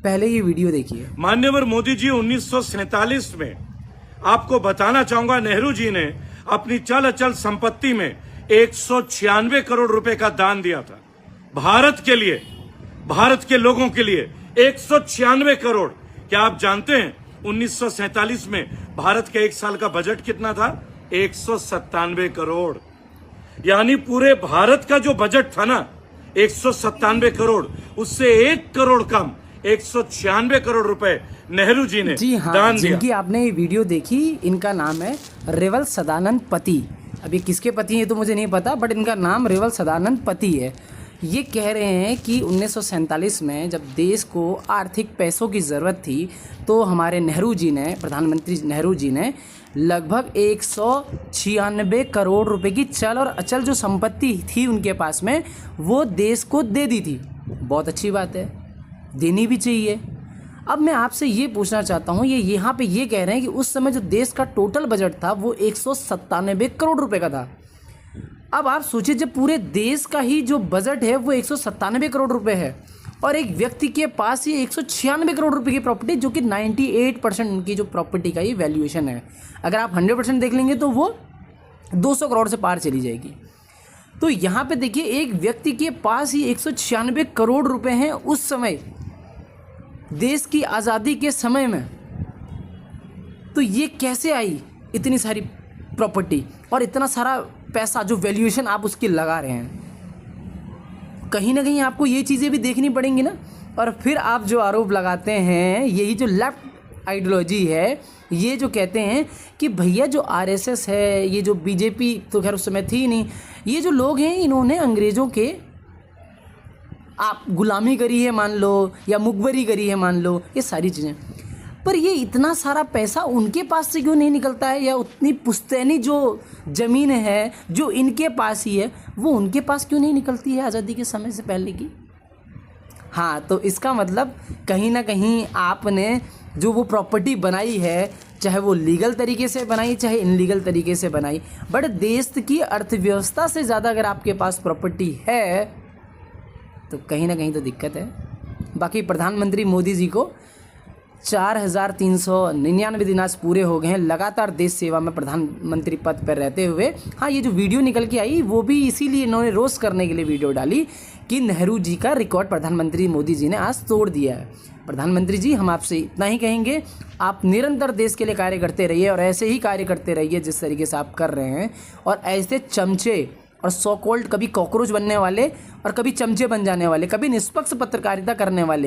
पहले ये वीडियो देखिए। मान्यवर मोदी जी, 1947 में आपको बताना चाहूंगा, नेहरू जी ने अपनी चल अचल संपत्ति में 196 करोड़ रुपए का दान दिया था भारत के लिए, भारत के लोगों के लिए। 196 करोड़। क्या आप जानते हैं 1947 में भारत के एक साल का बजट कितना था? 197 करोड़। यानी पूरे भारत का जो बजट था ना 197 करोड़, उससे 1 करोड़ कम 196 करोड़ रुपए नेहरू जी ने जी हाँ, दान दिया। जिनकी आपने ये वीडियो देखी, इनका नाम है रेवल सदानंद पति। अब ये किसके पति हैं तो मुझे नहीं पता, बट इनका नाम रेवल सदानंद पति है। ये कह रहे हैं कि 1947 में जब देश को आर्थिक पैसों की ज़रूरत थी तो हमारे नेहरू जी ने, प्रधानमंत्री नेहरू जी ने लगभग 196 करोड़ रुपए की चल और अचल जो संपत्ति थी उनके पास में, वो देश को दे दी थी। बहुत अच्छी बात है, देनी भी चाहिए। अब मैं आपसे ये पूछना चाहता हूँ, ये यहाँ पे ये कह रहे हैं कि उस समय जो देश का टोटल बजट था वो 197 करोड़ रुपए का था। अब आप सोचिए, जब पूरे देश का ही जो बजट है वो 197 करोड़ रुपए है और एक व्यक्ति के पास ये 196 करोड़ रुपए की प्रॉपर्टी, जो कि 98% उनकी जो प्रॉपर्टी का ही वैल्यूएशन है। अगर आप 100% देख लेंगे तो वो 200 करोड़ से पार चली जाएगी। तो यहाँ पे देखिए, एक व्यक्ति के पास ही 196 करोड़ रुपए हैं उस समय, देश की आज़ादी के समय में। तो ये कैसे आई इतनी सारी प्रॉपर्टी और इतना सारा पैसा जो वैल्यूएशन आप उसकी लगा रहे हैं? कहीं ना कहीं आपको ये चीज़ें भी देखनी पड़ेंगी ना। और फिर आप जो आरोप लगाते हैं, यही जो लेफ्ट आइडियोलॉजी है, ये जो कहते हैं कि भैया जो आरएसएस है, ये जो बीजेपी तो खैर उस समय थी नहीं, ये जो लोग हैं इन्होंने अंग्रेज़ों के आप गुलामी करी है मान लो, या मुखबरी करी है मान लो, ये सारी चीज़ें। पर ये इतना सारा पैसा उनके पास से क्यों नहीं निकलता है, या उतनी पुश्तैनी जो ज़मीन है जो इनके पास ही है वो उनके पास क्यों नहीं निकलती है आज़ादी के समय से पहले की? हाँ, तो इसका मतलब कहीं ना कहीं आपने जो वो प्रॉपर्टी बनाई है, चाहे वो लीगल तरीके से बनाई चाहे इनलीगल तरीके से बनाई, बट देश की अर्थव्यवस्था से ज़्यादा अगर आपके पास प्रॉपर्टी है तो कहीं ना कहीं तो दिक्कत है। बाकी प्रधानमंत्री मोदी जी को 4399 दिन आज पूरे हो गए हैं लगातार देश सेवा में प्रधानमंत्री पद पर रहते हुए। हाँ, ये जो वीडियो निकल के आई वो भी इसीलिए इन्होंने रोस्ट करने के लिए वीडियो डाली कि नेहरू जी का रिकॉर्ड प्रधानमंत्री मोदी जी ने आज तोड़ दिया है। प्रधानमंत्री जी, हम आपसे इतना ही कहेंगे, आप निरंतर देश के लिए कार्य करते रहिए और ऐसे ही कार्य करते रहिए जिस तरीके से आप कर रहे हैं। और ऐसे चमचे और सो कॉल्ड कभी कॉकरोच बनने वाले और कभी चमचे बन जाने वाले, कभी निष्पक्ष पत्रकारिता करने वाले